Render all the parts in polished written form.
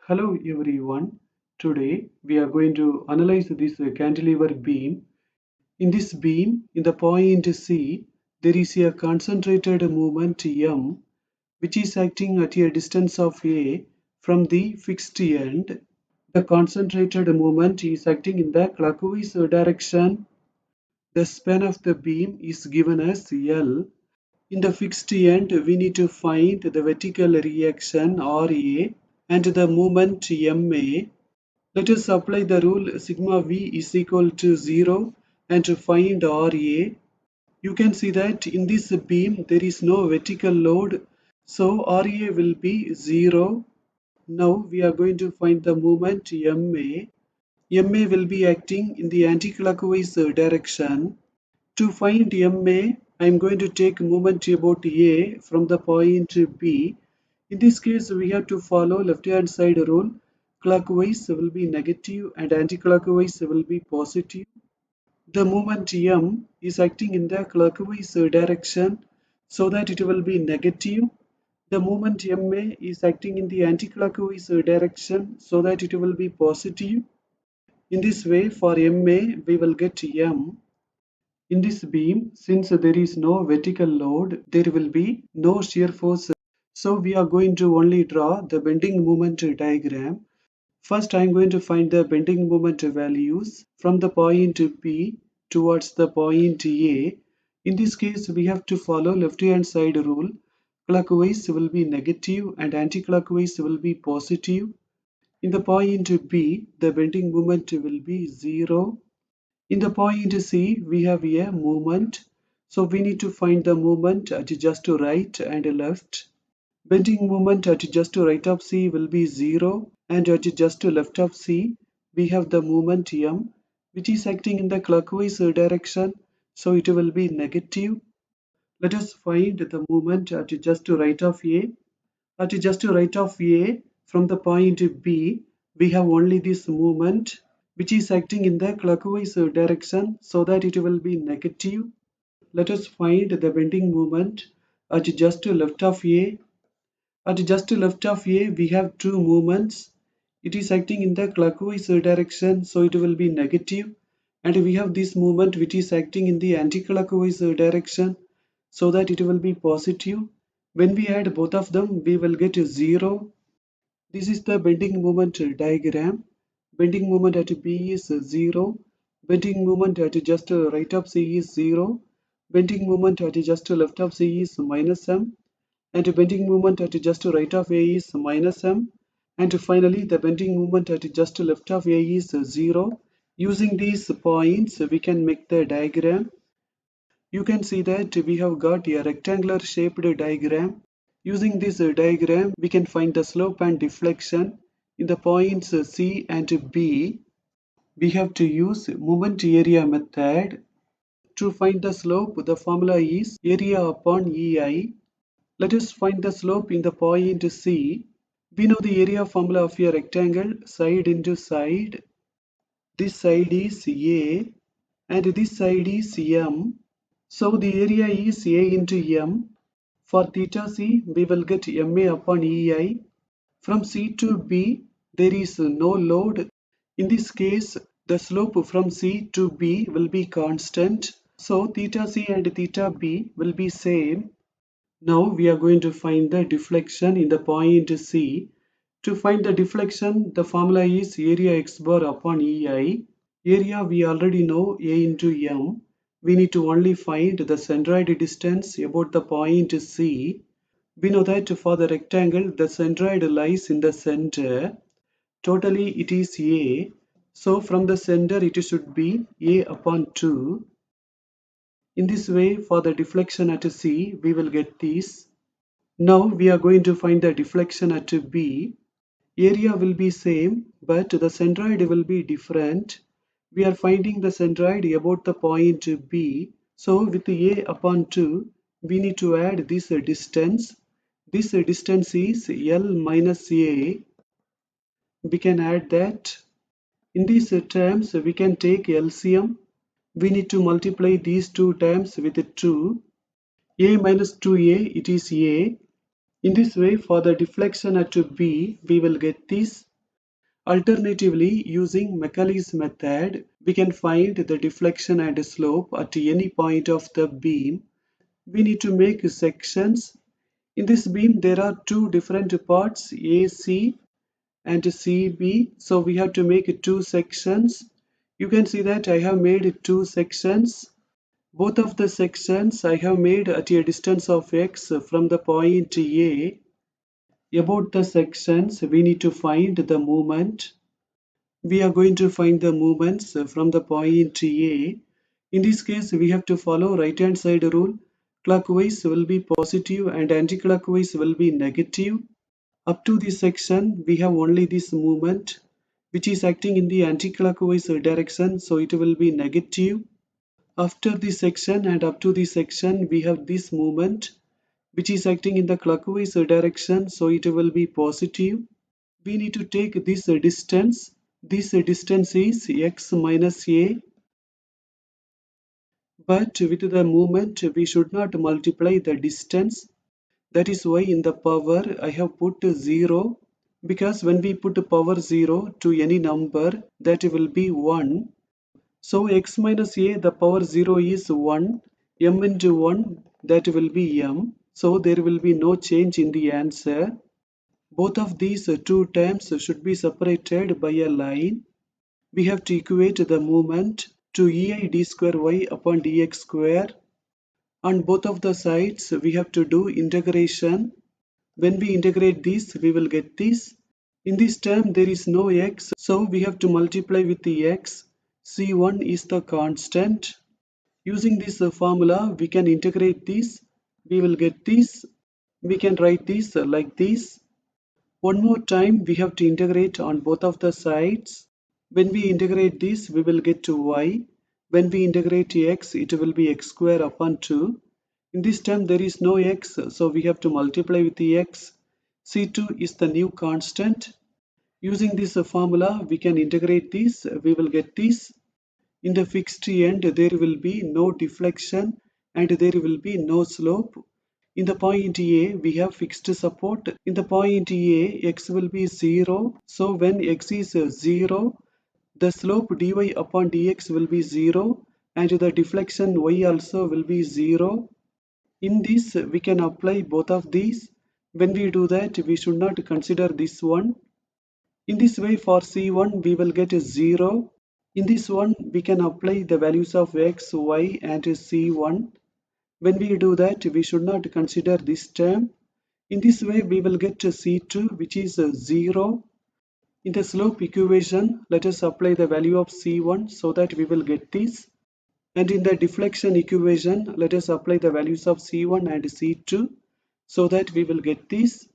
Hello everyone. Today we are going to analyze this cantilever beam. In this beam, in the point C, there is a concentrated movement M which is acting at a distance of A from the fixed end. The concentrated movement is acting in the clockwise direction. The span of the beam is given as L. In the fixed end, we need to find the vertical reaction RA and the moment MA. Let us apply the rule sigma v is equal to 0 and to find RA. You can see that in this beam there is no vertical load, so RA will be 0. Now we are going to find the moment MA. MA will be acting in the anticlockwise direction. To find MA, I am going to take moment about A from the point B. In this case, we have to follow left-hand side rule. Clockwise will be negative and anti-clockwise will be positive. The moment M is acting in the clockwise direction, so that it will be negative. The moment MA is acting in the anti-clockwise direction, so that it will be positive. In this way, for MA, we will get M. In this beam, since there is no vertical load, there will be no shear force. So we are going to only draw the bending moment diagram. First, I am going to find the bending moment values from the point P towards the point A. In this case, we have to follow left-hand side rule. Clockwise will be negative and anti-clockwise will be positive. In the point B, the bending moment will be 0. In the point C, we have a movement. So we need to find the movement at just to right and left. Bending moment at just to right of C will be 0, and at just to left of C, we have the movement M, which is acting in the clockwise direction, so it will be negative. Let us find the movement at just to right of A. At just to right of A, from the point B, we have only this movement, which is acting in the clockwise direction, so that it will be negative. Let us find the bending moment at just to left of A. At just left of A, we have two movements. It is acting in the clockwise direction, so it will be negative. And we have this movement which is acting in the anti-clockwise direction, so that it will be positive. When we add both of them, we will get 0. This is the bending moment diagram. Bending moment at B is 0. Bending moment at just right of C is 0. Bending moment at just left of C is minus M. And bending moment at just right of A is minus M. And finally, the bending moment at just left of A is 0. Using these points, we can make the diagram. You can see that we have got a rectangular shaped diagram. Using this diagram, we can find the slope and deflection in the points C and B. We have to use moment area method. To find the slope, the formula is area upon EI. Let us find the slope in the point C. We know the area formula of a rectangle, side into side. This side is A and this side is M. So the area is A into M. For theta C, we will get MA upon EI. From C to B, there is no load. In this case, the slope from C to B will be constant. So theta C and theta B will be same. Now we are going to find the deflection in the point C. To find the deflection, the formula is area x bar upon EI. Area we already know A into M. We need to only find the centroid distance about the point C. We know that for the rectangle, the centroid lies in the center. Totally it is A. So from the center it should be A upon 2. In this way, for the deflection at C, we will get this. Now we are going to find the deflection at B. Area will be same, but the centroid will be different. We are finding the centroid about the point B. So with A upon 2, we need to add this distance. This distance is L minus A. We can add that. In these terms, we can take LCM. We need to multiply these two terms with 2. A minus 2A, it is A. In this way, for the deflection at B, we will get this. Alternatively, using Macaulay's method, we can find the deflection and slope at any point of the beam. We need to make sections. In this beam, there are two different parts, AC and CB. So we have to make two sections. You can see that I have made two sections. Both of the sections I have made at a distance of x from the point A. About the sections, we need to find the moment. We are going to find the moments from the point A. In this case, we have to follow right hand side rule. Clockwise will be positive and anti-clockwise will be negative. Up to this section, we have only this movement which is acting in the anti-clockwise direction, so it will be negative. After this section and up to this section, we have this movement which is acting in the clockwise direction, so it will be positive. We need to take this distance. This distance is x minus a, but with the movement we should not multiply the distance. That is why in the power I have put 0, because when we put power 0 to any number, that will be 1. So x minus a, the power 0 is 1, m into 1, that will be m. So there will be no change in the answer. Both of these two terms should be separated by a line. We have to equate the movement to ei d square y upon dx square. On both of the sides, we have to do integration. When we integrate this, we will get this. In this term, there is no x, so we have to multiply with the x. C1 is the constant. Using this formula, we can integrate this. We will get this. We can write this like this. One more time, we have to integrate on both of the sides. When we integrate this, we will get to y. When we integrate x, it will be x square upon 2. In this term, there is no x, so we have to multiply with the x. C2 is the new constant. Using this formula, we can integrate this. We will get this. In the fixed end, there will be no deflection and there will be no slope. In the point A, we have fixed support. In the point A, x will be 0. So when x is 0, the slope dy upon dx will be 0 and the deflection y also will be 0. In this, we can apply both of these. When we do that, we should not consider this one. In this way, for C1, we will get a 0. In this one, we can apply the values of x, y and C1. When we do that, we should not consider this term. In this way, we will get C2, which is 0. In the slope equation, let us apply the value of C1 so that we will get this. And in the deflection equation, let us apply the values of C1 and C2 so that we will get this.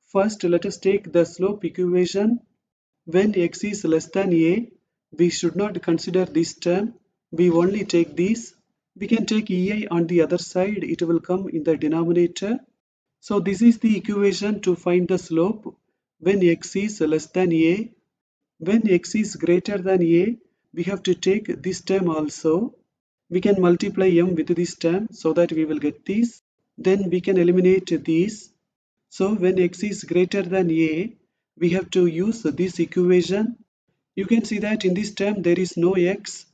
First, let us take the slope equation. When x is less than a, we should not consider this term. We only take this. We can take ei on the other side. It will come in the denominator. So this is the equation to find the slope when x is less than a. When x is greater than a, we have to take this term also. We can multiply m with this term so that we will get this. Then we can eliminate these. So when x is greater than a, we have to use this equation. You can see that in this term there is no x.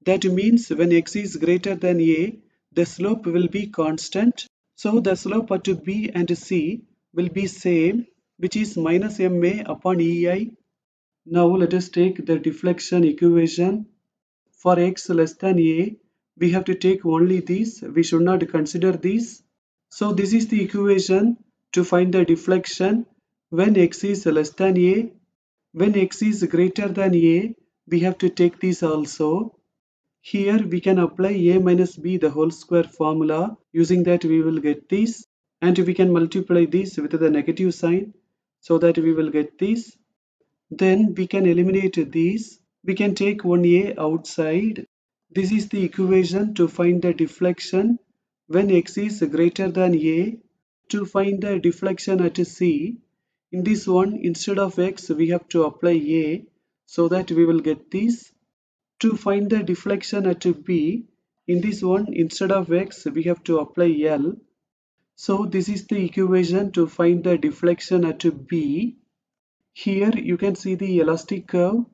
That means when x is greater than a, the slope will be constant. So the slope at b and c will be same, which is minus ma upon ei. Now let us take the deflection equation. For x less than a, we have to take only this. We should not consider this. So this is the equation to find the deflection when x is less than a. When x is greater than a, we have to take this also. Here we can apply a minus b the whole square formula. Using that we will get this. And we can multiply this with the negative sign so that we will get this. Then we can eliminate these. We can take one a outside. This is the equation to find the deflection when x is greater than a. To find the deflection at c, in this one instead of x we have to apply a so that we will get this. To find the deflection at b, in this one instead of x we have to apply l. So this is the equation to find the deflection at b. Here you can see the elastic curve.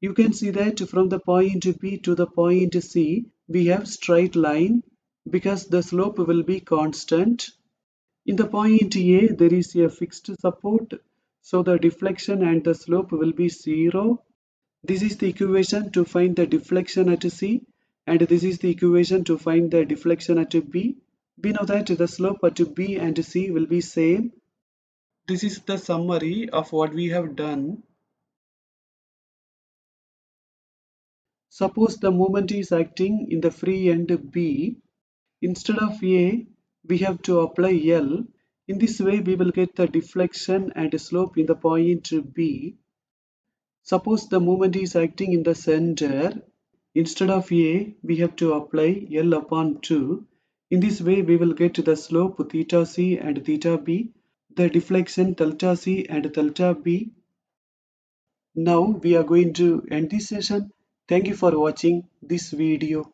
You can see that from the point B to the point C, we have straight line because the slope will be constant. In the point A, there is a fixed support, so the deflection and the slope will be zero. This is the equation to find the deflection at C, and this is the equation to find the deflection at B. We know that the slope at B and C will be same. This is the summary of what we have done. Suppose the moment is acting in the free end B. Instead of A, we have to apply L. In this way, we will get the deflection and slope in the point B. Suppose the moment is acting in the center. Instead of A, we have to apply L upon 2. In this way, we will get the slope theta C and theta B, the deflection delta C and delta B. Now we are going to end this session. Thank you for watching this video.